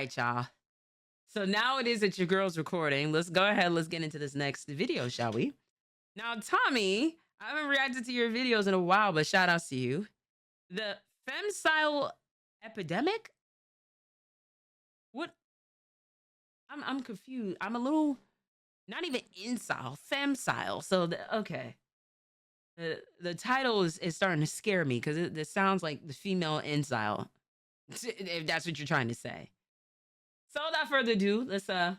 right, y'all. So now it is that your girl's recording. Let's go ahead. Let's get into this next video, shall we? Now, Tommy, I haven't reacted to your videos in a while, but shout outs to you. The femcel epidemic? What? I'm confused. I'm a little, not even incel, femcel. So, okay. The title is starting to scare me because it sounds like the female incel, if that's what you're trying to say. So without further ado, let's go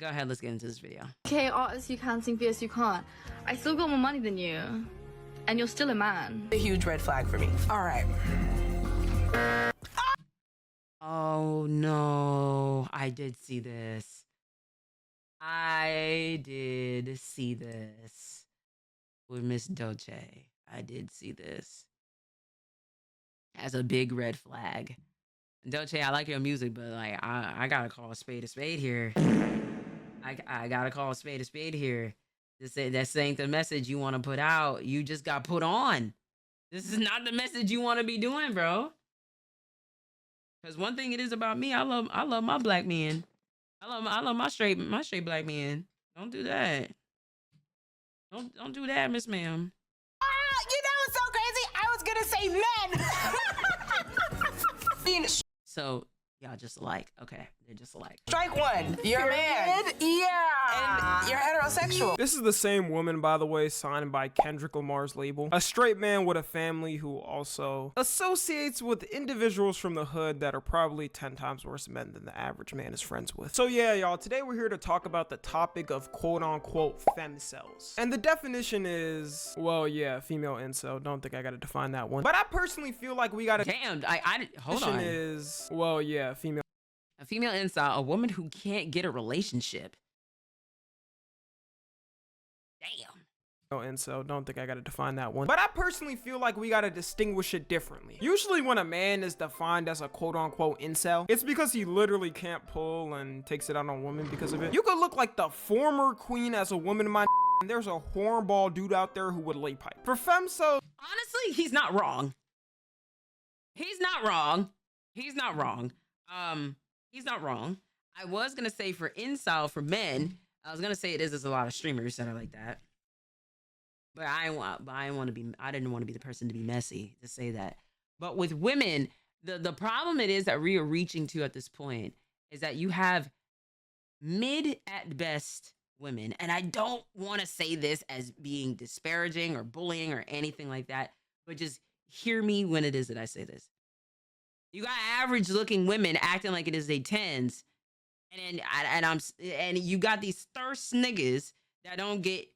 ahead, let's get into this video. Okay, art as you can, sing fierce you can't. I still got more money than you, and you're still a man. A huge red flag for me. All right. Oh no, I did see this. I did see this with Miss Dolce. I did see this as a big red flag. Dolce, I like your music, but like I gotta call a spade here. I gotta call a spade here. This ain't the message you want to put out. You just got put on. This is not the message you want to be doing, bro. Because one thing it is about me, I love my black men. I love my straight black men. Don't do that. Don't do that, Miss Ma'am. You know what's so crazy? I was gonna say men. So y'all just alike. Okay, they're just alike. Strike one. You're a man. Yeah. And you're heterosexual. This is the same woman, by the way, signed by Kendrick Lamar's label. A straight man with a family who also associates with individuals from the hood that are probably 10 times worse men than the average man is friends with. So yeah, y'all, today we're here to talk about the topic of quote-unquote femcels. And the definition is, well, yeah, female incel. Don't think I gotta define that one. But I personally feel like we gotta— Damn, hold on. Is, well, yeah, female. A female incel, a woman who can't get a relationship. Damn. Incel, don't think I gotta define that one. But I personally feel like we gotta distinguish it differently. Usually when a man is defined as a quote-unquote incel, it's because he literally can't pull and takes it out on women because of it. You could look like the former queen as a woman in my and there's a hornball dude out there who would lay pipe. For femcel, honestly, he's not wrong. He's not wrong. He's not wrong. He's not wrong. I was gonna say for incel, for men, I was gonna say there's a lot of streamers that are like that. But I didn't want to be the person to be messy to say that. But with women, the problem it is that we are reaching to at this point is that you have mid at best women, and I don't want to say this as being disparaging or bullying or anything like that, but just hear me when it is that I say this. You got average looking women acting like it is they tens, and you got these thirst niggas that don't get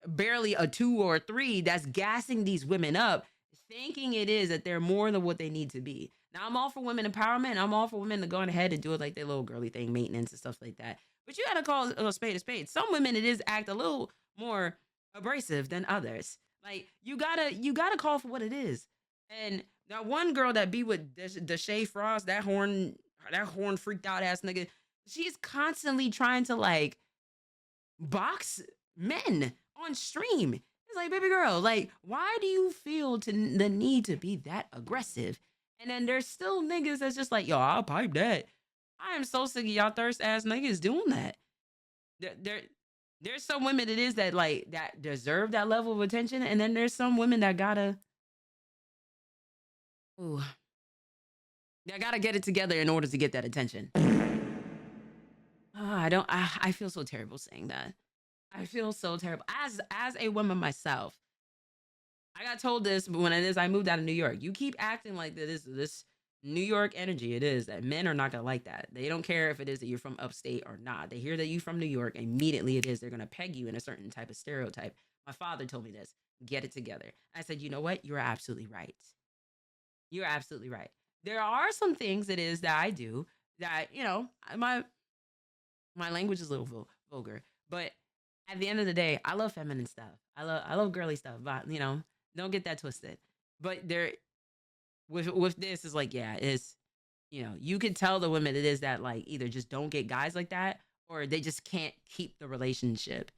barely a 2 or a 3 that's gassing these women up, thinking it is that they're more than what they need to be. Now, I'm all for women empowerment. I'm all for women to go ahead and do it like their little girly thing, maintenance and stuff like that. But you gotta call a spade a spade. Some women, it is act a little more abrasive than others. Like you gotta call for what it is. And that one girl that be with Deshae Frost, that horn freaked out ass nigga, she's constantly trying to like box men on stream. It's like, baby girl, like, why do you feel the need to be that aggressive? And then there's still niggas that's just like, yo, I'll pipe that. I am so sick of y'all thirst ass niggas doing that. There's some women it is that like that deserve that level of attention, and then there's some women that gotta get it together in order to get that attention. I feel so terrible saying that. I feel so terrible. As a woman myself, I got told this, but when I moved out of New York, you keep acting like this New York energy, it is that men are not gonna like that. They don't care if it is that you're from upstate or not. They hear that you from New York, immediately it is they're gonna peg you in a certain type of stereotype. My father told me this. Get it together. I said, you know what? You're absolutely right. You're absolutely right. There are some things it is that I do that, you know, my language is a little vulgar, but at the end of the day, I love feminine stuff. I love girly stuff, but you know, don't get that twisted. But there, with this is like, yeah, it's, you know, you could tell the women it is that like either just don't get guys like that, or they just can't keep the relationship.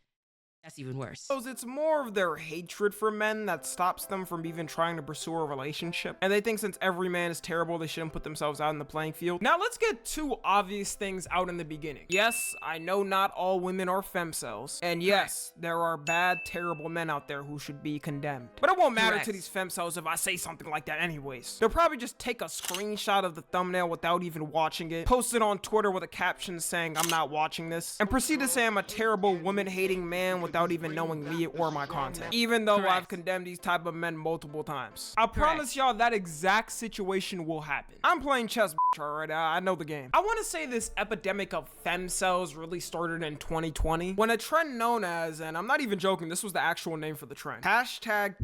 That's even worse. It's more of their hatred for men that stops them from even trying to pursue a relationship. And they think since every man is terrible, they shouldn't put themselves out in the playing field. Now let's get two obvious things out in the beginning. Yes, I know not all women are femcels. And yes, there are bad, terrible men out there who should be condemned. But it won't matter to these femcels if I say something like that anyways. They'll probably just take a screenshot of the thumbnail without even watching it, post it on Twitter with a caption saying I'm not watching this, and proceed to say I'm a terrible woman-hating man without even knowing me or my content, even though I've condemned these type of men multiple times. I promise y'all that exact situation will happen. I'm playing chess, alright? I know the game. I want to say this epidemic of femcels really started in 2020 when a trend known as, and I'm not even joking, this was the actual name for the trend, hashtag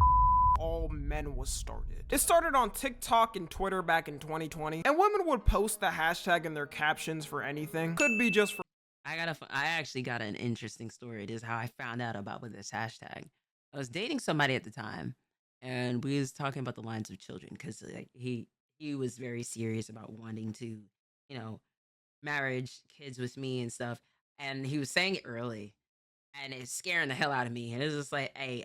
AllMen was started. It started on TikTok and Twitter back in 2020, and women would post the hashtag in their captions for anything. Could be just for I actually got an interesting story. It is how I found out about with this hashtag. I was dating somebody at the time, and we was talking about the lines of children because like he was very serious about wanting to, you know, marriage, kids with me and stuff. And he was saying it early, and it's scaring the hell out of me. And it was just like, hey,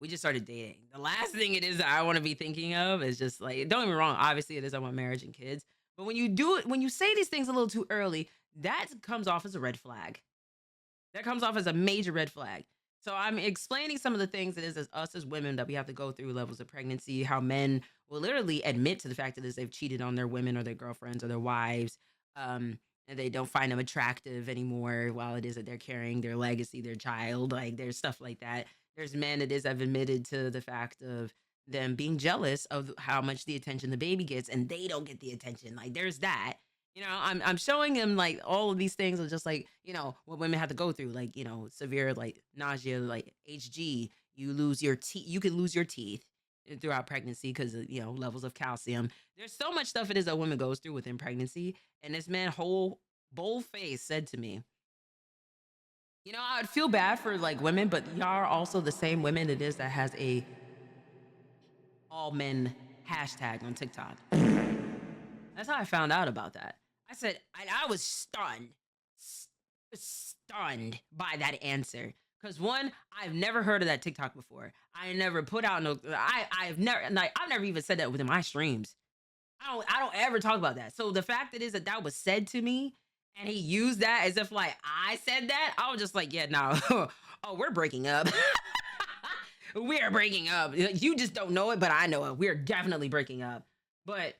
we just started dating. The last thing it is that I want to be thinking of is just like, don't get me wrong, obviously it is I want marriage and kids. But when you do it, when you say these things a little too early, that comes off as a red flag. That comes off as a major red flag. So I'm explaining some of the things that is as us as women that we have to go through levels of pregnancy, how men will literally admit to the fact that they've cheated on their women or their girlfriends or their wives, and they don't find them attractive anymore while it is that they're carrying their legacy, their child. Like there's stuff like that. There's men that is have admitted to the fact of them being jealous of how much the attention the baby gets and they don't get the attention. Like there's that. You know, I'm showing him like all of these things are just like, you know, what women have to go through, like, you know, severe like nausea, like HG, you lose your teeth, you can lose your teeth throughout pregnancy because of, you know, levels of calcium. There's so much stuff it is that women goes through within pregnancy. And this man whole bold face said to me, you know, I'd feel bad for like women, but y'all are also the same women it is that has a AllMen hashtag on TikTok. That's how I found out about that. I said, I was stunned by that answer. Because one, I've never heard of that TikTok before. I never put out no, I've never even said that within my streams. I don't ever talk about that. So the fact that is that that was said to me and he used that as if like I said that, I was just like, yeah, no, oh, we're breaking up. We are breaking up. You just don't know it, but I know it. We're definitely breaking up. But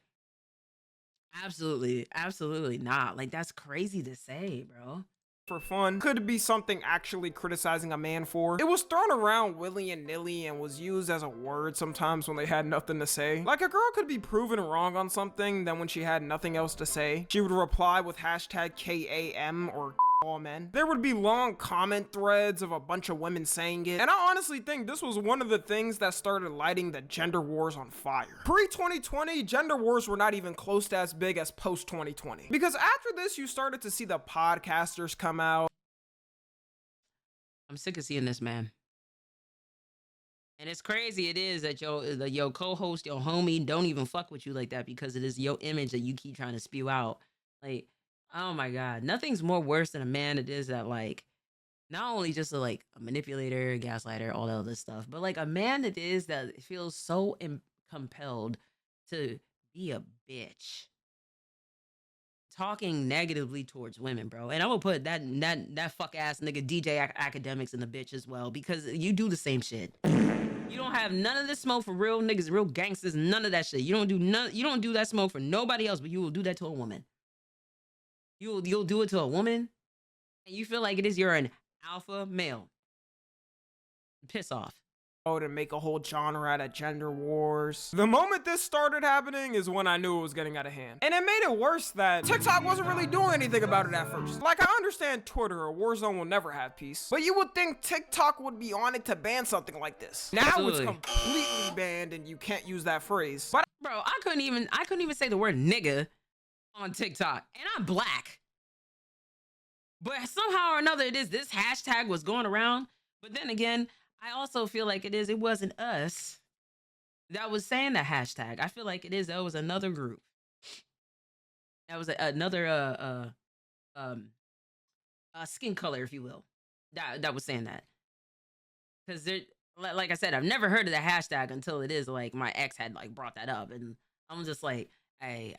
absolutely not. Like, that's crazy to say, bro. For fun. Could be something actually criticizing a man for. It was thrown around willy and nilly and was used as a word sometimes when they had nothing to say. Like a girl could be proven wrong on something, then when she had nothing else to say, she would reply with hashtag KAM or AllMen. There would be long comment threads of a bunch of women saying it, and I honestly think this was one of the things that started lighting the gender wars on fire. Pre-2020, gender wars were not even close to as big as post-2020. Because after this, you started to see the podcasters come out. I'm sick of seeing this, man. And it's crazy it is that your co-host, your homie, don't even fuck with you like that because it is your image that you keep trying to spew out. Like, oh my God, nothing's more worse than a man that is that like, not only just a manipulator, gaslighter, all that other stuff, but like a man that is that feels so compelled to be a bitch. Talking negatively towards women, bro. And I'm gonna put that fuck ass nigga DJ Academics in the bitch as well because you do the same shit. You don't have none of this smoke for real niggas, real gangsters, none of that shit. You don't do that smoke for nobody else, but you will do that to a woman. You'll do it to a woman, and you feel like it is you're an alpha male. Piss off. To make a whole genre out of gender wars. The moment this started happening is when I knew it was getting out of hand. And it made it worse that TikTok wasn't really doing anything about it at first. Like, I understand Twitter or Warzone will never have peace, but you would think TikTok would be on it to ban something like this. Now Absolutely. It's completely banned and you can't use that phrase. But bro, I couldn't even say the word nigga on TikTok, and I'm black. But somehow or another, this hashtag was going around. But then again, I also feel like it wasn't us that was saying the hashtag. I feel like that was another group. That was another skin color, if you will. that was saying that. Because like I said, I've never heard of the hashtag until it is like my ex had like brought that up, and I'm just like, hey,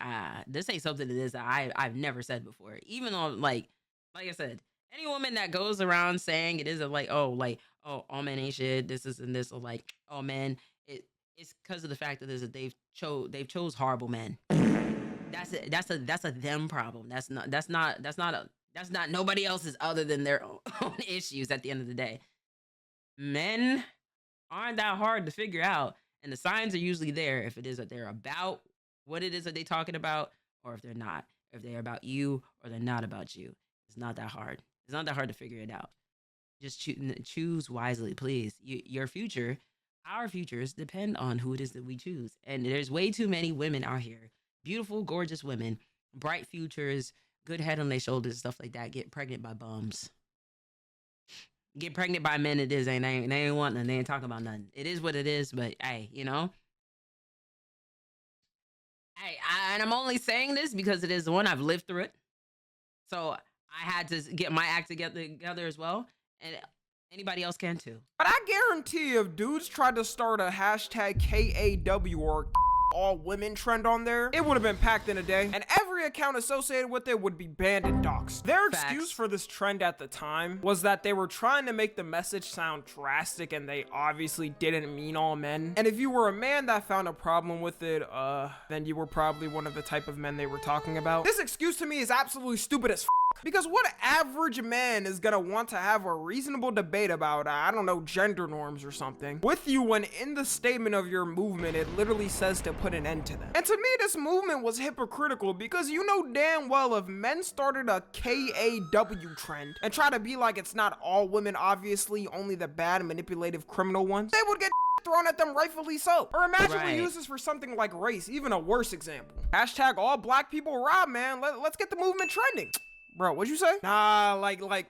this ain't something that is that I've never said before. Even though like I said, any woman that goes around saying it isn't like oh all men ain't shit, this is and this, or like oh man, it's because of the fact that they've chose horrible men. That's it. That's a them problem. That's not nobody else's other than their own issues at the end of the day. Men aren't that hard to figure out, and the signs are usually there if it is that they're about what it is that they're talking about, or if they're not. If they're about you or they're not about you. It's not that hard. It's not that hard to figure it out. Just choose wisely, please. Your future, our futures depend on who it is that we choose. And there's way too many women out here, beautiful, gorgeous women, bright futures, good head on their shoulders, stuff like that, get pregnant by bums. Get pregnant by men. It is, and they ain't want nothing. They ain't talking about nothing. It is what it is, but hey, you know. Hey, and I'm only saying this because it is the one I've lived through it. So I had to get my act together as well, and anybody else can too. But I guarantee if dudes tried to start a hashtag KAW or all women trend on there, it would have been packed in a day, and every account associated with it would be banned and doxxed. Their excuse for this trend at the time was that they were trying to make the message sound drastic, and they obviously didn't mean all men. And if you were a man that found a problem with it, then you were probably one of the type of men they were talking about. This excuse to me is absolutely stupid as because what average man is gonna want to have a reasonable debate about, I don't know, gender norms or something with you when in the statement of your movement it literally says to put an end to them? And to me, this movement was hypocritical because you know damn well if men started a KAW trend and try to be like it's not all women, obviously only the bad, manipulative, criminal ones, they would get thrown at them, rightfully so. Or imagine we use this for something like race, even a worse example. Hashtag all black people rob, man. Let's get the movement trending. Bro, what'd you say? Nah, like,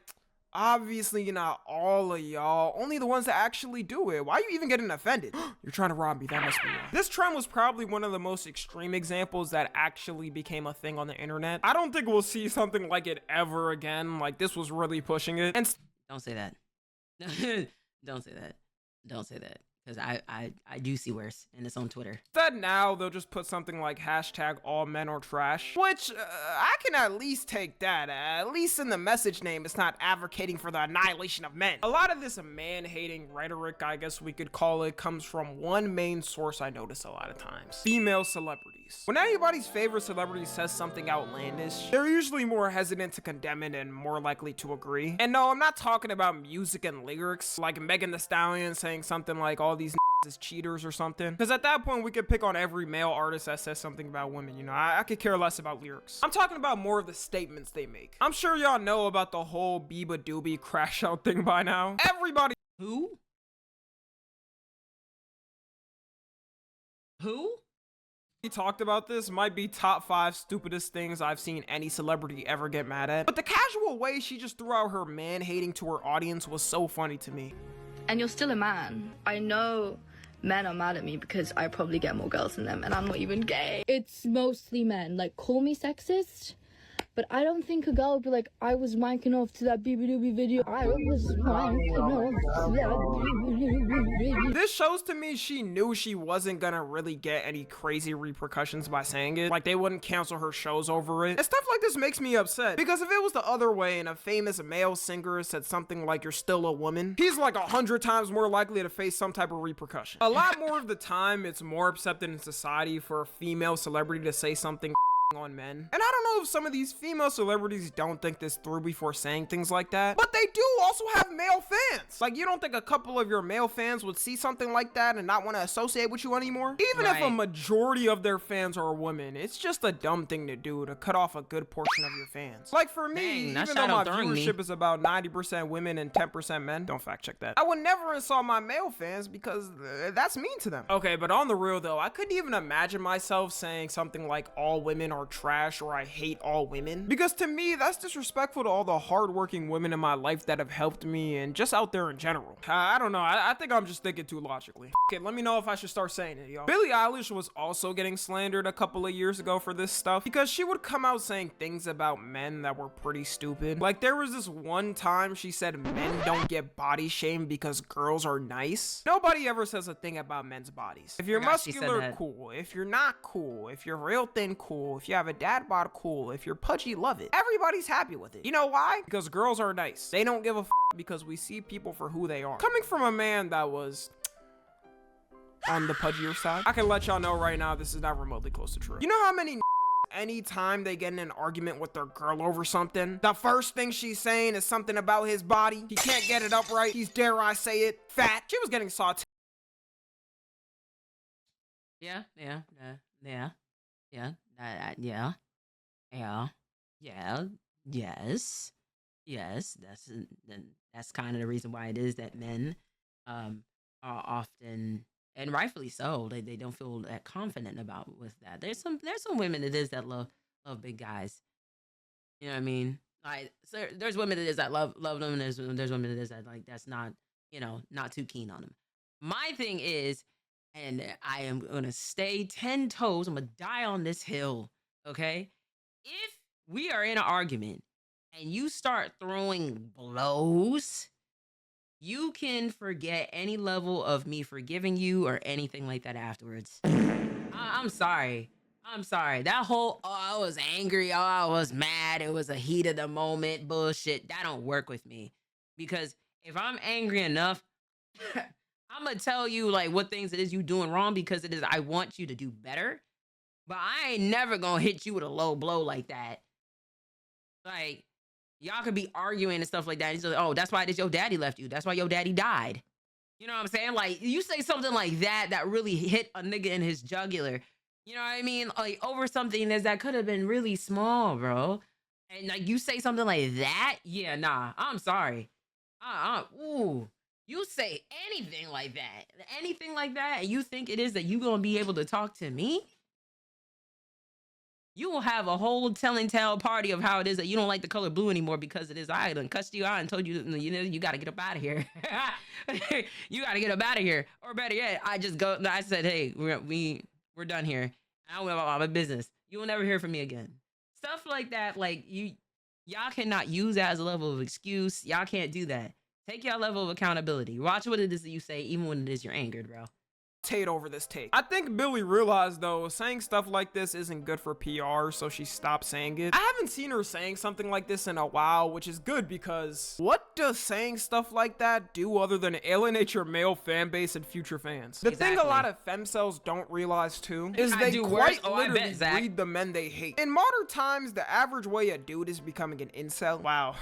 obviously not all of y'all, only the ones that actually do it. Why are you even getting offended? You're trying to rob me, that must be why. This trend was probably one of the most extreme examples that actually became a thing on the internet. I don't think we'll see something like it ever again. Like, this was really pushing it. And don't say that. Don't say that. Don't say that. Because I do see worse, and it's on Twitter. Instead now, they'll just put something like hashtag all men are trash, which I can at least take that. At least in the message name, it's not advocating for the annihilation of men. A lot of this man-hating rhetoric, I guess we could call it, comes from one main source I notice a lot of times. Female celebrities. When anybody's favorite celebrity says something outlandish, they're usually more hesitant to condemn it and more likely to agree. And no, I'm not talking about music and lyrics, like Megan Thee Stallion saying something like all these as cheaters or something, because at that point we could pick on every male artist that says something about women. You know, I could care less about lyrics. I'm talking about more of the statements they make. I'm sure y'all know about the whole Biba Doobie crash out thing by now. Everybody Who talked about this. Might be top 5 stupidest things I've seen any celebrity ever get mad at, but the casual way she just threw out her man-hating to her audience was so funny to me. And you're still a man. I know men are mad at me because I probably get more girls than them, and I'm not even gay. It's mostly men. Like, call me sexist, but I don't think a girl would be like, I was micing off to that BB video. I was micing off to that BB. This shows to me she knew she wasn't gonna really get any crazy repercussions by saying it. Like, they wouldn't cancel her shows over it. And stuff like this makes me upset, because if it was the other way and a famous male singer said something like you're still a woman, he's like 100 times more likely to face some type of repercussion. A lot more of the time, it's more accepted in society for a female celebrity to say something on men. And I don't know if some of these female celebrities don't think this through before saying things like that, but they do also have male fans. Like, you don't think a couple of your male fans would see something like that and not want to associate with you anymore? Even if a majority of their fans are women, it's just a dumb thing to do to cut off a good portion of your fans. Like, for me, even though my viewership is about 90% women and 10% men, don't fact check that, I would never insult my male fans because that's mean to them. Okay, but on the real though, I couldn't even imagine myself saying something like all women are are trash or I hate all women. Because to me, that's disrespectful to all the hardworking women in my life that have helped me and just out there in general. I don't know. I think I'm just thinking too logically. Okay, let me know if I should start saying it, yo. Billie Eilish was also getting slandered a couple of years ago for this stuff because she would come out saying things about men that were pretty stupid. Like there was this one time she said men don't get body shamed because girls are nice. Nobody ever says a thing about men's bodies. If you're muscular, cool. If you're not, cool. If you're real thin, cool. If you have a dad bod, cool. If you're pudgy, love it. Everybody's happy with it. You know why? Because girls are nice. They don't give a because we see people for who they are. Coming from a man that was on the pudgier side, I can let y'all know right now this is not remotely close to true. You know how many anytime they get in an argument with their girl over something, the first thing she's saying is something about his body. He can't get it upright. He's, dare I say it, fat. She was getting sauteed. Yeah. Yes. That's kind of the reason why it is that men are often, and rightfully so, they don't feel that confident about with that. There's some women it is that love big guys. You know what I mean? Like, so there's women that is that love them, and there's women that is that like that's not, you know, not too keen on them. My thing is, and I am gonna stay 10 toes, I'm gonna die on this hill, okay? If we are in an argument and you start throwing blows, you can forget any level of me forgiving you or anything like that afterwards. I'm sorry. That whole, oh, I was angry, oh, I was mad, it was a heat of the moment bullshit, that don't work with me. Because if I'm angry enough, I'm gonna tell you like what things it is you doing wrong, because it is I want you to do better. But I ain't never gonna hit you with a low blow like that. Like, y'all could be arguing and stuff like that. He's like, oh, that's why your daddy left you. That's why your daddy died. You know what I'm saying? Like, you say something like that really hit a nigga in his jugular. You know what I mean? Like, over something that could have been really small, bro. And like, you say something like that? Yeah, nah, I'm sorry. Ooh. You say anything like that, and you think it is that you gonna be able to talk to me? You will have a whole telling tale party of how it is that you don't like the color blue anymore because it is I done cussed you out and told you, you know, you gotta get up out of here. You gotta get up out of here. Or better yet, I said, hey, we're done here. I went about my business. You will never hear from me again. Stuff like that, like y'all cannot use that as a level of excuse. Y'all can't do that. Take your level of accountability. Watch what it is that you say, even when it is you're angered, bro. Over this take. I think Billie realized though saying stuff like this isn't good for PR, so she stopped saying it. I haven't seen her saying something like this in a while, which is good, because what does saying stuff like that do other than alienate your male fan base and future fans? The thing a lot of femcels don't realize too is they quite literally breed the men they hate. In modern times, the average way a dude is becoming an incel, wow.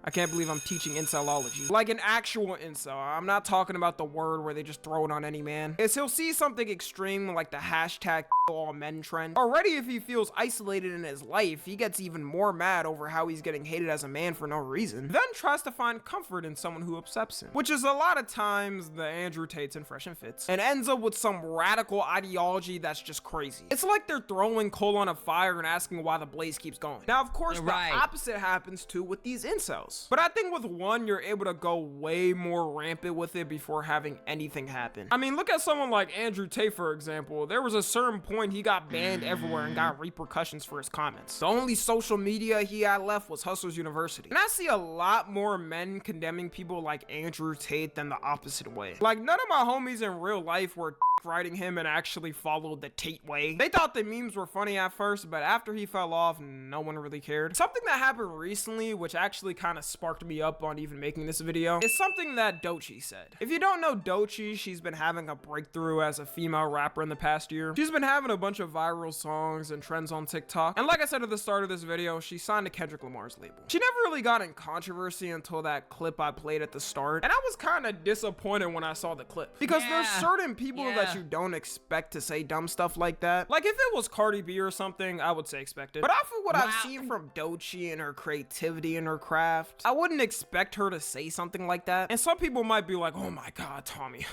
I can't believe I'm teaching incelology. Like an actual incel. I'm not talking about the word where they just throw it on any man. Is he'll see something extreme like the hashtag AllMen trend. Already, if he feels isolated in his life, he gets even more mad over how he's getting hated as a man for no reason. Then tries to find comfort in someone who upsets him. Which is a lot of times the Andrew Tates and Fresh and Fits. And ends up with some radical ideology that's just crazy. It's like they're throwing coal on a fire and asking why the blaze keeps going. Now, of course, the opposite happens too with these incels. But I think with one, you're able to go way more rampant with it before having anything happen. I mean, look at someone like Andrew Tate, for example. There was a certain point he got banned everywhere and got repercussions for his comments. The only social media he had left was Hustlers University. And I see a lot more men condemning people like Andrew Tate than the opposite way. Like, none of my homies in real life were riding him and actually followed the Tate way. They thought the memes were funny at first, but after he fell off, no one really cared. Something that happened recently, which actually kind of sparked me up on even making this video, is something that Doechii said. If you don't know Doechii, she's been having a breakthrough as a female rapper in the past year. She's been having a bunch of viral songs and trends on TikTok. And like I said at the start of this video, she signed to Kendrick Lamar's label. She never really got in controversy until that clip I played at the start. And I was kind of disappointed when I saw the clip. Because there's certain people that that you don't expect to say dumb stuff like that. Like if it was Cardi B or something, I would say expect it. But off of what I've seen from Doechii and her creativity and her craft, I wouldn't expect her to say something like that. And some people might be like, oh my God, Tommy,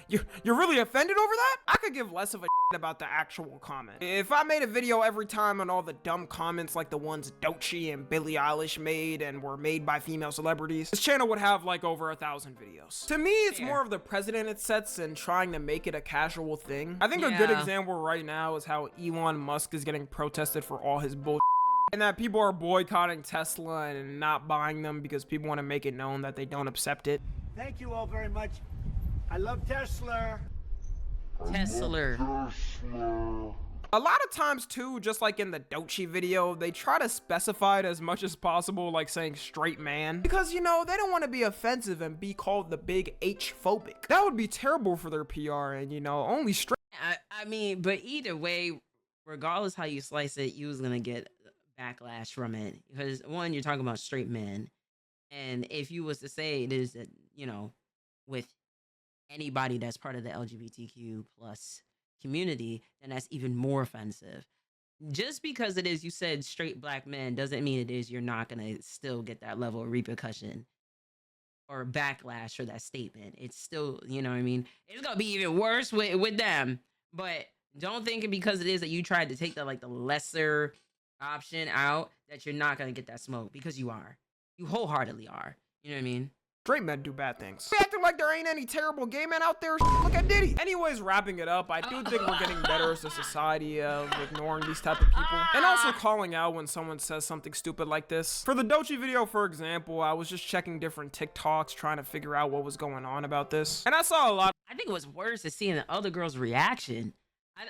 you're really offended over that? I could give less of a about the actual comment. If I made a video every time on all the dumb comments like the ones Doechii and Billie Eilish made and were made by female celebrities, this channel would have like over 1,000 videos. To me, it's more of the precedent it sets and trying to make it a casual thing. I think a good example right now is how Elon Musk is getting protested for all his bullshit, and that people are boycotting Tesla and not buying them because people want to make it known that they don't accept it. Thank you all very much. I love Tesla. Tesla. A lot of times too, just like in the Doechii video, they try to specify it as much as possible, like saying straight man, because you know, they don't want to be offensive and be called the big H phobic. That would be terrible for their PR, and you know, only straight. I mean, but either way, regardless how you slice it, you was gonna get backlash from it, because one, you're talking about straight men, and if you was to say it is that, you know, with anybody that's part of the LGBTQ plus community, then that's even more offensive. Just because it is, you said straight black men, doesn't mean it is you're not gonna still get that level of repercussion or backlash for that statement. It's still, you know what I mean? It's gonna be even worse with them. But don't think because it is that you tried to take the lesser option out that you're not gonna get that smoke, because you are. You wholeheartedly are. You know what I mean? Straight men do bad things. Acting like there ain't any terrible gay men out there. Look at Diddy. Anyways, wrapping it up, I do think we're getting better as a society of ignoring these type of people, and also calling out when someone says something stupid like this. For the Doechii video, for example, I was just checking different TikToks trying to figure out what was going on about this, and I saw a lot. I think it was worse is seeing the other girl's reaction.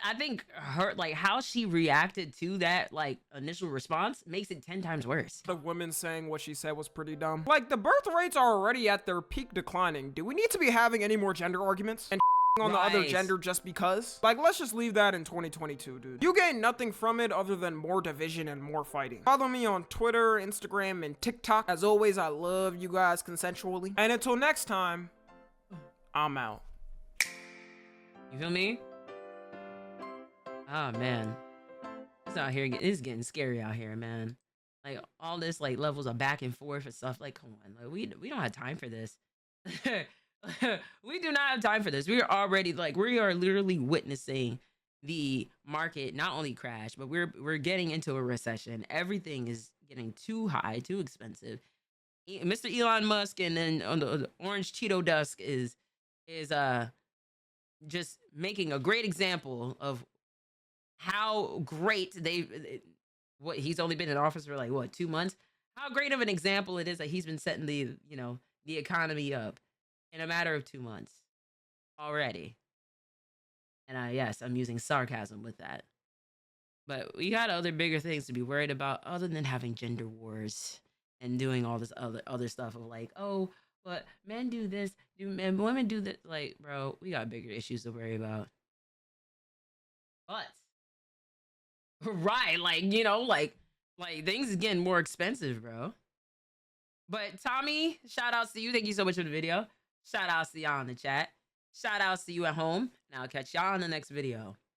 I think her, like, how she reacted to that, like, initial response makes it 10 times worse. The women saying what she said was pretty dumb. Like, the birth rates are already at their peak declining. Do we need to be having any more gender arguments and on the other gender just because? Like, let's just leave that in 2022, dude. You gain nothing from it other than more division and more fighting. Follow me on Twitter, Instagram, and TikTok. As always, I love you guys consensually. And until next time, I'm out. You feel me? Oh man, it's out here. It's getting scary out here, man. Like all this, like levels of back and forth and stuff. Like, come on, like, we don't have time for this. We do not have time for this. We are already we are literally witnessing the market not only crash, but we're getting into a recession. Everything is getting too high, too expensive. Mr. Elon Musk and then on the orange Cheeto Dusk is just making a great example of how great he's only been in office for 2 months. How great of an example it is that he's been setting the economy up in a matter of 2 months already. And yes, I'm using sarcasm with that. But we got other bigger things to be worried about other than having gender wars and doing all this other stuff of but men do this, women do that. Like, bro, we got bigger issues to worry about. But right, things is getting more expensive, bro. But Tommy, shout outs to you. Thank you so much for the video. Shout outs to y'all in the chat. Shout outs to you at home. And I'll catch y'all in the next video.